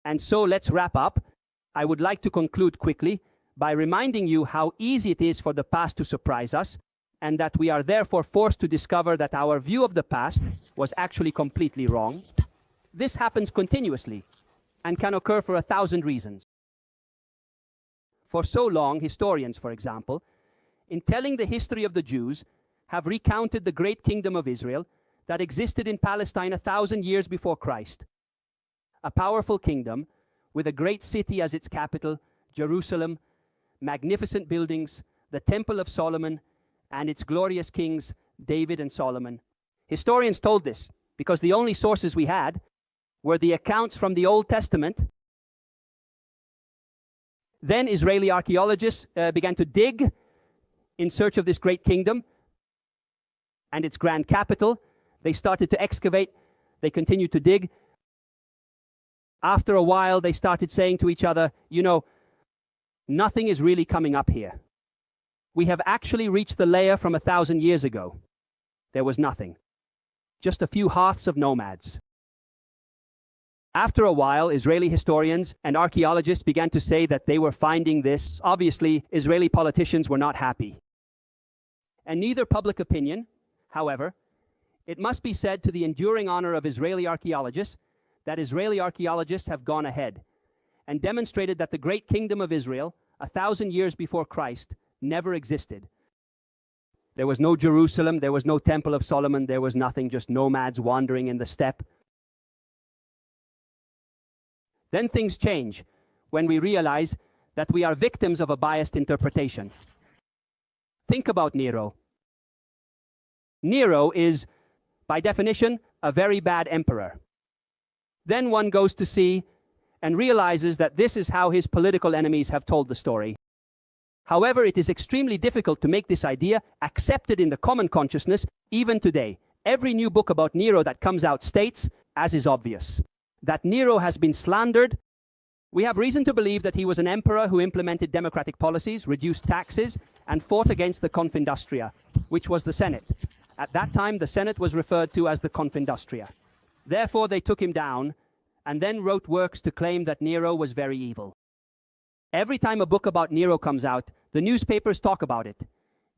And so let's wrap up. I would like to conclude quickly by reminding you how easy it is for the past to surprise us, and that we are therefore forced to discover that our view of the past was actually completely wrong. This happens continuously and can occur for 1,000 reasons. For so long, historians, for example, in telling the history of the Jews, have recounted the great kingdom of Israel that existed in Palestine 1,000 years before Christ. A powerful kingdom with a great city as its capital, Jerusalem, magnificent buildings, the Temple of Solomon, and its glorious kings, David and Solomon. Historians told this because the only sources we had were the accounts from the Old Testament. Then Israeli archaeologists began to dig in search of this great kingdom and its grand capital. They started to excavate. They continued to dig. After a while, they started saying to each other, you know, nothing is really coming up here. We have actually reached the layer from 1,000 years ago. There was nothing. Just a few hearths of nomads. After a while, Israeli historians and archaeologists began to say that they were finding this. Obviously, Israeli politicians were not happy. And neither public opinion, however, it must be said to the enduring honor of Israeli archaeologists that Israeli archaeologists have gone ahead and demonstrated that the great kingdom of Israel, 1,000 years before Christ, never existed. There was no Jerusalem, there was no Temple of Solomon, there was nothing, just nomads wandering in the steppe. Then things change when we realize that we are victims of a biased interpretation. Think about Nero. Nero is, by definition, a very bad emperor. Then one goes to see and realizes that this is how his political enemies have told the story. However, it is extremely difficult to make this idea accepted in the common consciousness even today. Every new book about Nero that comes out states, as is obvious, that Nero has been slandered. We have reason to believe that he was an emperor who implemented democratic policies, reduced taxes, and fought against the Confindustria, which was the Senate. At that time, the Senate was referred to as the Confindustria. Therefore, they took him down and then wrote works to claim that Nero was very evil. Every time a book about Nero comes out, the newspapers talk about it.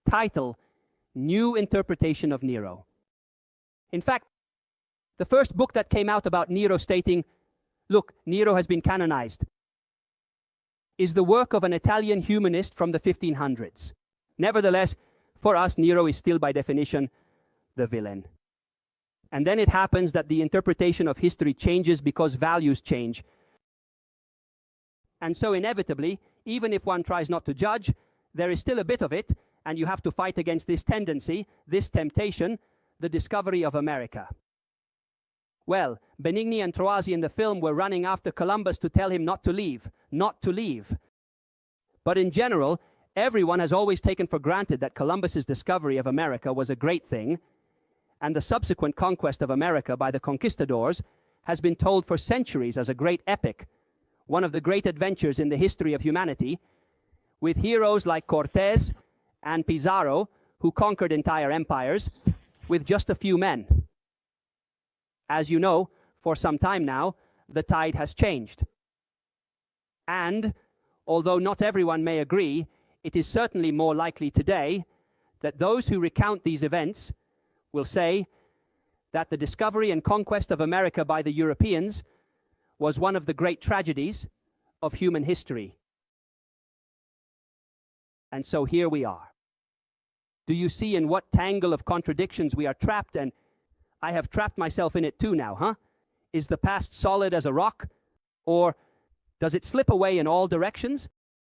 Title, New Interpretation of Nero. In fact, the first book that came out about Nero stating, look, Nero has been canonized, is the work of an Italian humanist from the 1500s. Nevertheless, for us, Nero is still by definition the villain. And then it happens that the interpretation of history changes because values change. And so inevitably, even if one tries not to judge, there is still a bit of it, and you have to fight against this tendency, this temptation, the discovery of America. Well, Benigni and Troisi in the film were running after Columbus to tell him not to leave, not to leave. But in general, everyone has always taken for granted that Columbus's discovery of America was a great thing, and the subsequent conquest of America by the conquistadors has been told for centuries as a great epic, one of the great adventures in the history of humanity, with heroes like Cortés and Pizarro, who conquered entire empires with just a few men. As you know, for some time now, the tide has changed. And, although not everyone may agree, it is certainly more likely today that those who recount these events will say that the discovery and conquest of America by the Europeans was one of the great tragedies of human history. And so here we are. Do you see in what tangle of contradictions we are trapped? And I have trapped myself in it too now, huh? Is the past solid as a rock? Or does it slip away in all directions?